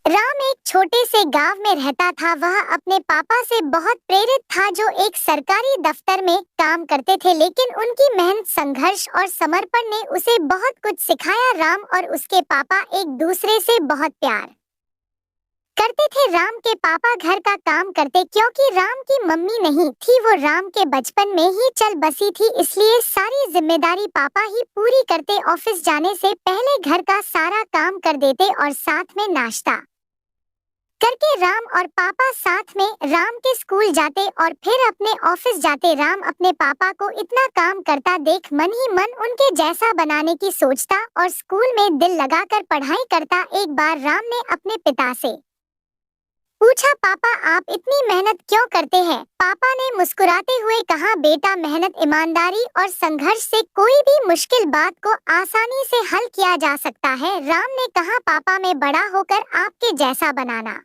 राम एक छोटे से गांव में रहता था। वह अपने पापा से बहुत प्रेरित था जो एक सरकारी दफ्तर में काम करते थे, लेकिन उनकी मेहनत, संघर्ष और समर्पण ने उसे बहुत कुछ सिखाया। राम और उसके पापा एक दूसरे से बहुत प्यार करते थे। राम के पापा घर का काम करते क्योंकि राम की मम्मी नहीं थी। वो राम के बचपन में ही चल बसी थी, इसलिए सारी जिम्मेदारी पापा ही पूरी करते। ऑफिस जाने से पहले घर का सारा काम कर देते और साथ में नाश्ता करके राम और पापा साथ में राम के स्कूल जाते और फिर अपने ऑफिस जाते। राम अपने पापा को इतना काम करता देख मन ही मन उनके जैसा बनाने की सोचता और स्कूल में दिल लगाकर पढ़ाई करता। एक बार राम ने अपने पिता से पूछा, पापा आप इतनी मेहनत क्यों करते हैं? पापा ने मुस्कुराते हुए कहा, बेटा मेहनत, ईमानदारी और संघर्ष से कोई भी मुश्किल बात को आसानी से हल किया जा सकता है। राम ने कहा, पापा मैं बड़ा होकर आपके जैसा बनाना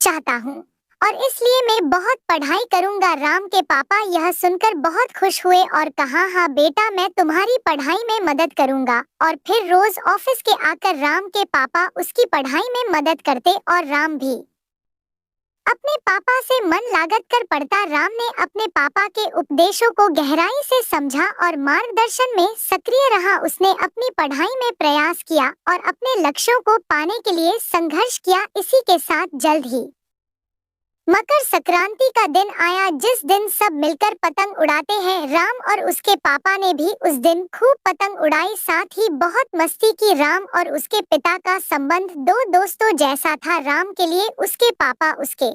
चाहता हूँ और इसलिए मैं बहुत पढ़ाई करूंगा। राम के पापा यह सुनकर बहुत खुश हुए और कहा, हाँ बेटा मैं तुम्हारी पढ़ाई में मदद करूंगा। और फिर रोज ऑफिस के आकर राम के पापा उसकी पढ़ाई में मदद करते और राम भी अपने पापा से मन लागत कर पढ़ता। राम ने अपने पापा के उपदेशों को गहराई से समझा और मार्गदर्शन में सक्रिय रहा। उसने अपनी पढ़ाई में प्रयास किया और अपने लक्ष्यों को पाने के लिए संघर्ष किया। इसी के साथ जल्द ही मकर संक्रांति का दिन आया, जिस दिन सब मिलकर पतंग उड़ाते हैं। राम और उसके पापा ने भी उस दिन खूब पतंग उड़ाई, साथ ही बहुत मस्ती की। राम और उसके पिता का संबंध दो दोस्तों जैसा था। राम के लिए उसके पापा उसके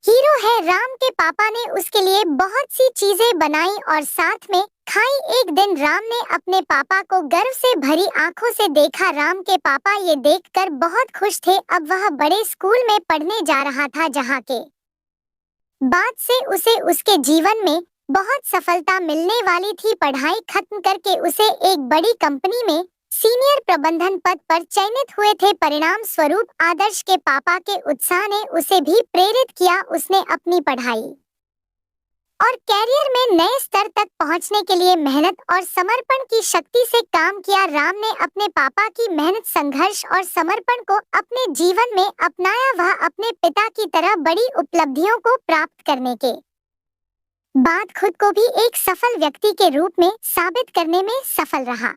हीरो है। राम के पापा ने उसके लिए बहुत सी चीजें बनाई और साथ में खाई। एक दिन राम ने अपने पापा को गर्व से भरी आंखों से देखा। राम के पापा ये देखकर बहुत खुश थे। अब वह बड़े स्कूल में पढ़ने जा रहा था, जहाँ के बाद से उसे उसके जीवन में बहुत सफलता मिलने वाली थी। पढ़ाई खत्म करके उसे एक बड़ी कंपनी में सीनियर प्रबंधन पद पर चयनित हुए थे। परिणाम स्वरूप आदर्श के पापा के उत्साह ने उसे भी प्रेरित किया। उसने अपनी पढ़ाई और कैरियर में नए स्तर तक पहुंचने के लिए मेहनत और समर्पण की शक्ति से काम किया। राम ने अपने पापा की मेहनत, संघर्ष और समर्पण को अपने जीवन में अपनाया। वह अपने पिता की तरह बड़ी उपलब्धियों को प्राप्त करने के बाद खुद को भी एक सफल व्यक्ति के रूप में साबित करने में सफल रहा।